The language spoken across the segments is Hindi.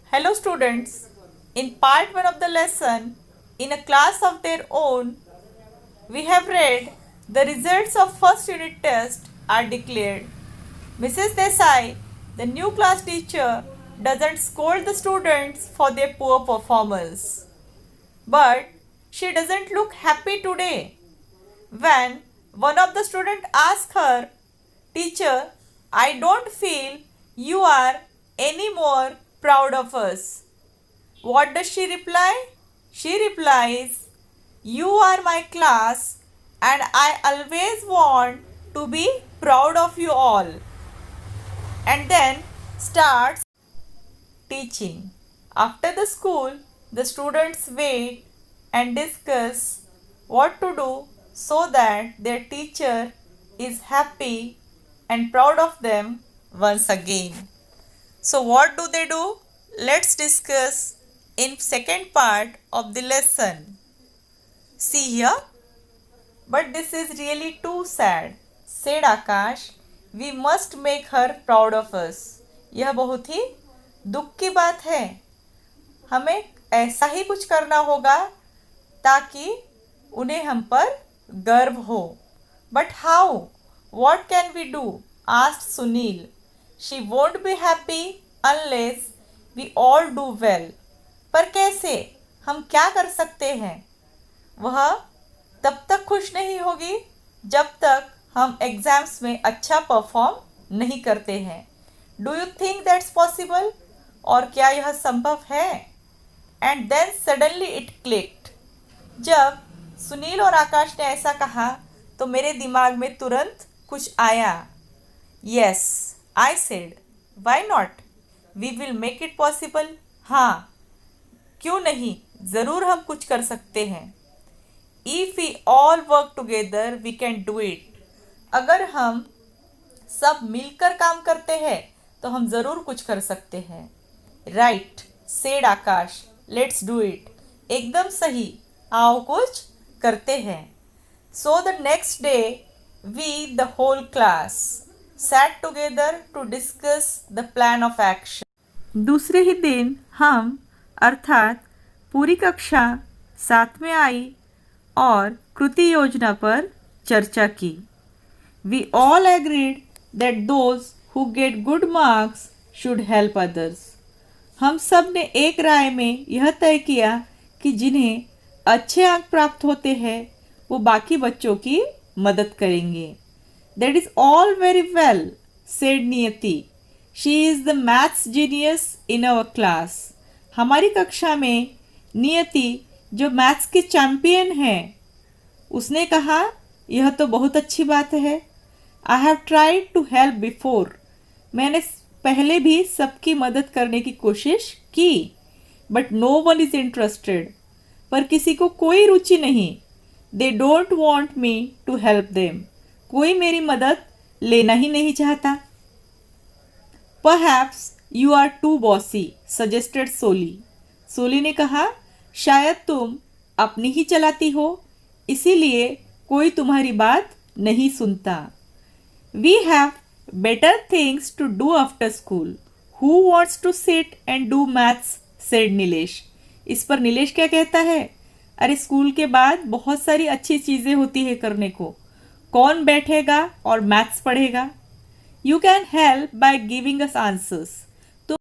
Hello students, in part 1 of the lesson, in a class of their own, we have read the results of first unit test are declared. Mrs. Desai, the new class teacher, doesn't scold the students for their poor performance. But she doesn't look happy today. When one of the students asks her, "Teacher, I don't feel you are any more proud of us." What does she reply? She replies, "You are my class and I always want to be proud of you all." And then starts teaching. After the school, the students wait and discuss what to do so that their teacher is happy and proud of them once again. So what do they do? Let's discuss in second part of the lesson. See here. But this is really too sad, said Akash. We must make her proud of us. यह बहुत ही दुख की बात है. हमें ऐसा ही कुछ करना होगा ताकि उन्हें हम पर गर्व हो. But how? What can we do? asked Sunil. She won't be happy unless we all do well. पर कैसे? हम क्या कर सकते हैं? वह तब तक खुश नहीं होगी जब तक हम एग्जाम्स में अच्छा परफॉर्म नहीं करते हैं. Do you think that's possible? और क्या यह संभव है? And then suddenly it clicked. जब सुनील और आकाश ने ऐसा कहा तो मेरे दिमाग में तुरंत कुछ आया. Yes, I said, why not? We will make it possible. हाँ, क्यों नहीं, ज़रूर हम कुछ कर सकते हैं. If we all work together, we can do it. अगर हम सब मिलकर काम करते हैं तो हम ज़रूर कुछ कर सकते हैं. Right, said Akash. Let's do it. एकदम सही, आओ कुछ करते हैं. So the next day, we, the whole class, sat together to discuss the plan of action. दूसरे ही दिन हम अर्थात पूरी कक्षा साथ में आई और कृति योजना पर चर्चा की. We all agreed that those who get good marks should help others. हम सब ने एक राय में यह तय किया कि जिन्हें अच्छे अंक प्राप्त होते हैं वो बाकी बच्चों की मदद करेंगे. That is all very well, said Niyati. She is the maths genius in our class. हमारी कक्षा में नियति जो मैथ्स के चैम्पियन हैं, उसने कहा, यह तो बहुत अच्छी बात है. I have tried to help before. मैंने पहले भी सबकी मदद करने की कोशिश की. But no one is interested. पर किसी को कोई रुचि नहीं. They don't want me to help them. कोई मेरी मदद लेना ही नहीं चाहता. Perhaps you are too bossy, suggested Soli. Soli ने कहा, शायद तुम अपनी ही चलाती हो, इसीलिए कोई तुम्हारी बात नहीं सुनता. We have better things to do after school. Who wants to sit and do maths, said Nilesh. इस पर नीलेश क्या कहता है? अरे स्कूल के बाद बहुत सारी अच्छी चीज़ें होती है करने को. कौन बैठेगा और मैथ्स पढ़ेगा? You can help by giving us answers. तुम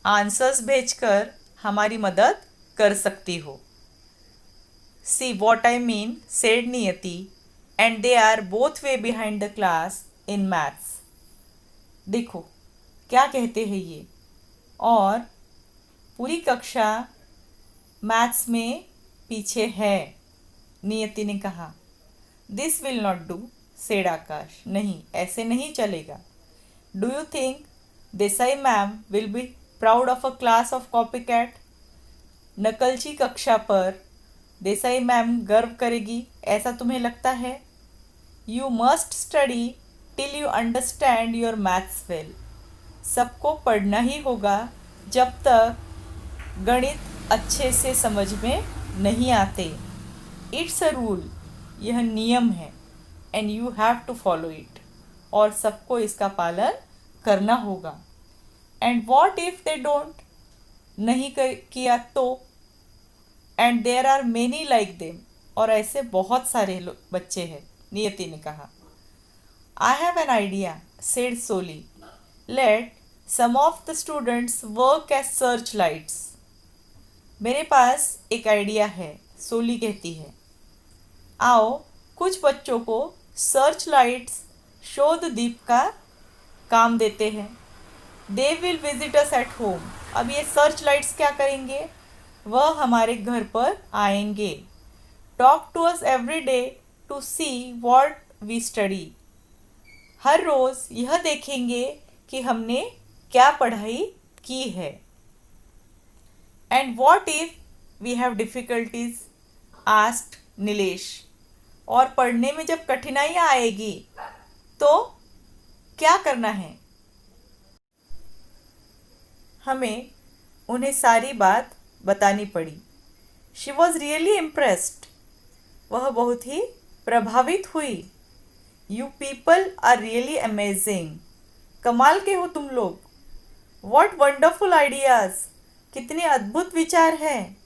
आंसर्स भेजकर हमारी मदद कर सकती हो. See what I mean, said Niyati, and they are both way behind the class in maths. देखो क्या कहते हैं ये. और पूरी कक्षा मैथ्स में पीछे है, नियति ने कहा. This will not do, said आकाश. नहीं, ऐसे नहीं चलेगा. Do you think Desai ma'am will be proud of a class of copycat? नकलची कक्षा पर देसाई मैम गर्व करेगी, ऐसा तुम्हें लगता है? You must study till you understand your maths well. सबको पढ़ना ही होगा जब तक गणित अच्छे से समझ में नहीं आते. इट्स अ रूल, यह नियम है. And you have to follow it. और सबको इसका पालन करना होगा. And what if they don't? नहीं किया तो, and there are many like them, और ऐसे बहुत सारे बच्चे हैं, नियति ने कहा। I have an idea, said Soli, let some of the students work as search lights. मेरे पास एक आइडिया है, सोली कहती है, आओ कुछ बच्चों को सर्च लाइट्स, शोध दीप का काम देते हैं। They will visit us at home. अब ये सर्च लाइट्स क्या करेंगे, वह हमारे घर पर आएंगे। Talk to us every day to see what we study. हर रोज़ यह देखेंगे कि हमने क्या पढ़ाई की है। And what if we have difficulties, asked Nilesh. और पढ़ने में जब कठिनाइयाँ आएगी तो क्या करना है। हमें उन्हें सारी बात बतानी पड़ी। She was really impressed. वह बहुत ही प्रभावित हुई। You people are really amazing. कमाल के हो तुम लोग। What wonderful ideas. कितने अद्भुत विचार हैं।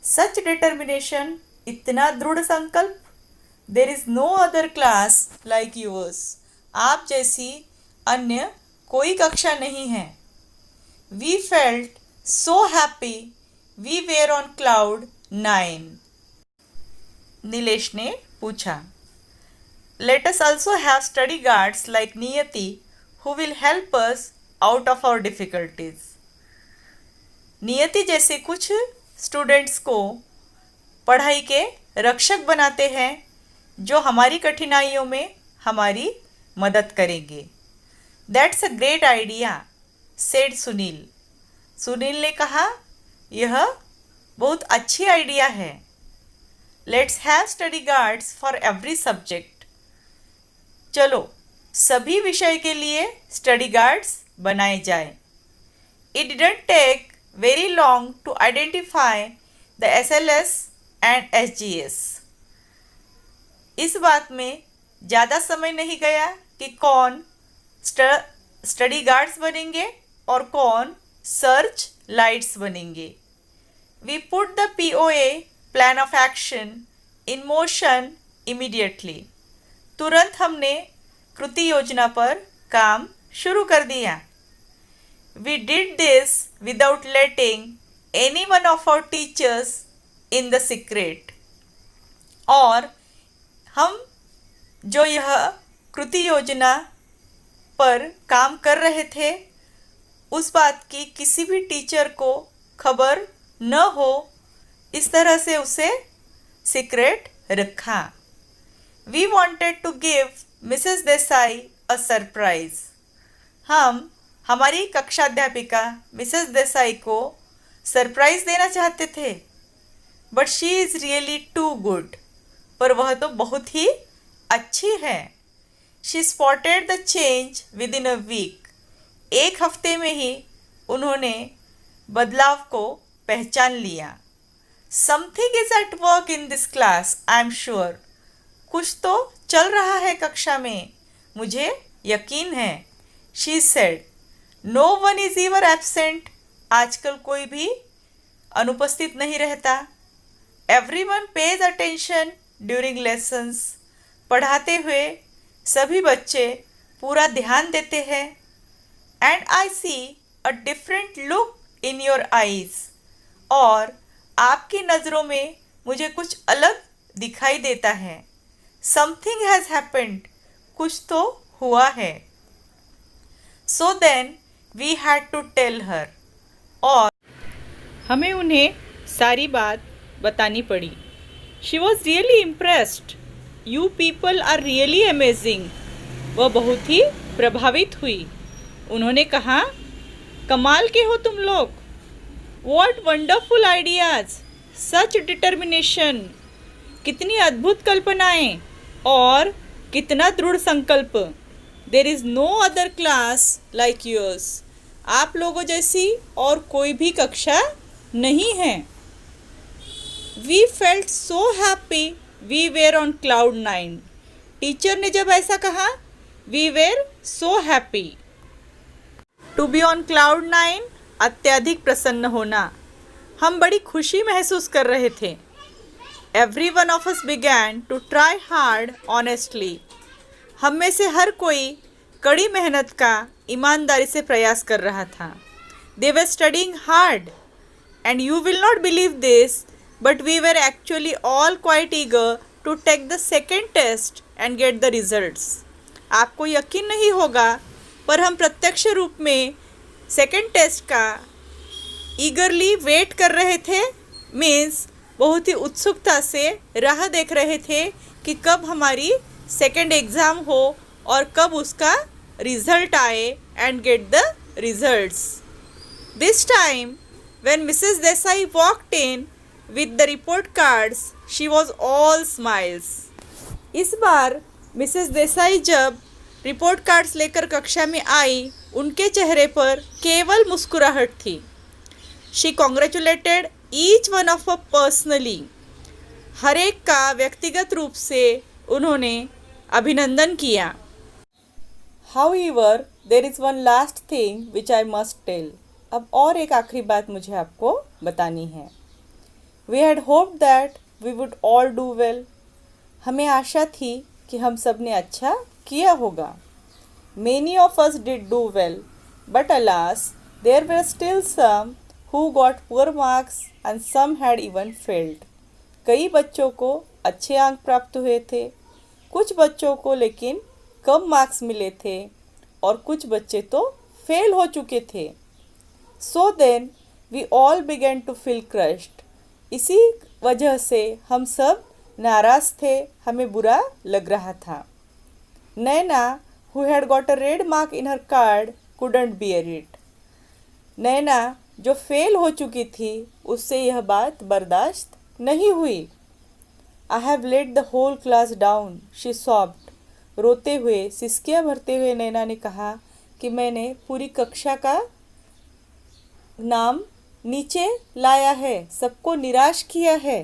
सच डिटर्मिनेशन, इतना दृढ़ संकल्प। There is no other class like yours. आप जैसी अन्य कोई कक्षा नहीं है। We felt so happy we were on cloud 9। नीलेश ने पूछा, let us also have study guards like Niyati who will help us out of our difficulties. Niyati जैसे कुछ स्टूडेंट्स को पढ़ाई के रक्षक बनाते हैं जो हमारी कठिनाइयों में हमारी मदद करेंगे। That's a great idea, said Sunil. Sunil ने कहा, यह बहुत अच्छी आइडिया है। Let's have study guards for every subject. चलो सभी विषय के लिए स्टडी गार्ड्स बनाए जाए। It didn't take very long to identify the SLS and SGS। इस बात में ज़्यादा समय नहीं गया कि कौन स्टडी गार्ड्स बनेंगे और कौन सर्च लाइट्स बनेंगे। We put the POA plan of action in motion immediately. तुरंत हमने कृति योजना पर काम शुरू कर दिया। We did this without letting any one of our teachers in the secret. और हम जो यह कृति योजना पर काम कर रहे थे उस बात की किसी भी टीचर को खबर न हो, इस तरह से उसे सीक्रेट रखा। We wanted to give Mrs Desai a surprise. हम हमारी कक्षाध्यापिका मिसेस देसाई को सरप्राइज देना चाहते थे। But she is really too good. पर वह तो बहुत ही अच्छी है। She spotted the change within a week. एक हफ्ते में ही उन्होंने बदलाव को पहचान लिया। Something is at work in this class, I am sure. कुछ तो चल रहा है कक्षा में, मुझे यकीन है। She said, no one is ever absent. आजकल कोई भी अनुपस्थित नहीं रहता। Everyone pays attention during lessons. पढ़ाते हुए सभी बच्चे पूरा ध्यान देते हैं। And I see a different look in your eyes. और आपकी नज़रों में मुझे कुछ अलग दिखाई देता है। Something has happened. कुछ तो हुआ है। So then we had to tell her. और हमें उन्हें सारी बात बतानी पड़ी। She was really impressed. You people are really amazing. वह बहुत ही प्रभावित हुई। उन्होंने कहा, कमाल के हो तुम लोग। What wonderful ideas, such determination. कितनी अद्भुत कल्पनाएं और कितना दृढ़ संकल्प। There is no other class like yours. आप लोगों जैसी और कोई भी कक्षा नहीं है। We felt so happy we were on cloud 9। Teacher ने जब ऐसा कहा, we were so happy to be on cloud 9। अत्यधिक प्रसन्न होना। हम बड़ी खुशी महसूस कर रहे थे। Every one of us began to try hard honestly. हम में से हर कोई कड़ी मेहनत का ईमानदारी से प्रयास कर रहा था। They were studying hard and you will not believe this, but we were actually all quite eager to take the second test and get the results. आपको यकीन नहीं होगा, पर हम प्रत्यक्ष रूप में सेकेंड टेस्ट का ईगरली वेट कर रहे थे। मीन्स बहुत ही उत्सुकता से राह देख रहे थे कि कब हमारी सेकेंड एग्ज़ाम हो और कब उसका रिजल्ट आए and get the results. This time when Mrs Desai walked in with the report cards, she was all smiles. इस बार मिसेस देसाई जब रिपोर्ट कार्ड्स लेकर कक्षा में आई, उनके चेहरे पर केवल मुस्कुराहट थी। She congratulated each one of a personally. हर एक का व्यक्तिगत रूप से उन्होंने अभिनंदन किया। However, there is one last thing which I must tell. अब और एक आखिरी बात मुझे आपको बतानी है। We had hoped that we would all do well. हमें आशा थी कि हम सब ने अच्छा किया होगा। Many of us did do well, but alas, there were still some who got poor marks and some had even failed. कई बच्चों को अच्छे अंक प्राप्त हुए थे, कुछ बच्चों को लेकिन कम मार्क्स मिले थे और कुछ बच्चे तो फेल हो चुके थे। So then we all began to feel crushed. इसी वजह से हम सब नाराज़ थे, हमें बुरा लग रहा था। Naina who had got a red mark in her card couldn't bear it. Naina जो फेल हो चुकी थी, उससे यह बात बर्दाश्त नहीं हुई। I have let the whole class down, she sobbed. रोते हुए, सिसकियाँ भरते हुए नैना ने कहा कि मैंने पूरी कक्षा का नाम नीचे लाया है, सबको निराश किया है।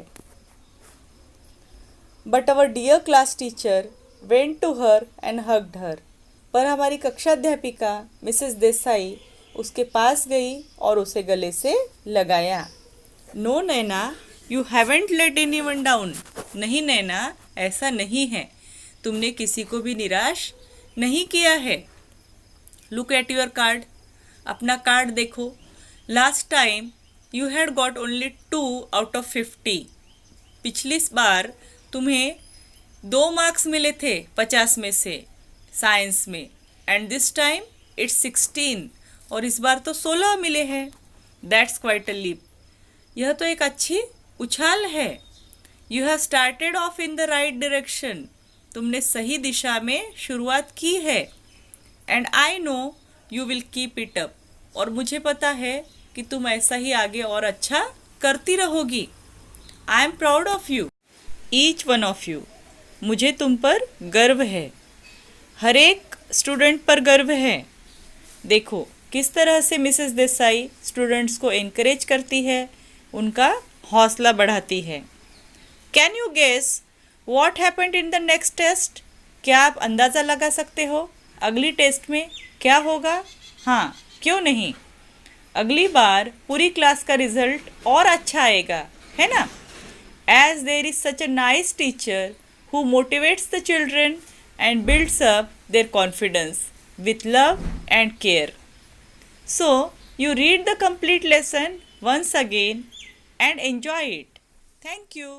But our dear class teacher went to her and hugged her. पर हमारी कक्षाध्यापिका मिसेस देसाई उसके पास गई और उसे गले से लगाया। No Naina, You haven't let anyone down. नहीं नैना, ऐसा नहीं है, तुमने किसी को भी निराश नहीं किया है। Look at your card. अपना कार्ड देखो। Last time you had got only 2 out of 50. पिछली बार तुम्हें 2 मार्क्स मिले थे 50 में से साइंस में, एंड दिस टाइम इट्स 16, और इस बार तो 16 मिले हैं। That's quite a leap. यह तो एक अच्छी उछाल है। You have started off in the right direction. तुमने सही दिशा में शुरुआत की है। And I know you will keep it up. और मुझे पता है कि तुम ऐसा ही आगे और अच्छा करती रहोगी। I am proud of you, each one of you. मुझे तुम पर गर्व है, हर एक स्टूडेंट पर गर्व है। देखो किस तरह से मिसेस देसाई स्टूडेंट्स को एनकरेज करती है, उनका हौसला बढ़ाती है। Can you guess what happened in the next test? क्या आप अंदाज़ा लगा सकते हो अगली टेस्ट में क्या होगा? हाँ, क्यों नहीं, अगली बार पूरी क्लास का रिजल्ट और अच्छा आएगा, है ना? As there is such a nice teacher who motivates the children and builds up their confidence with love and care. So, you read the complete lesson once again and enjoy it. Thank you.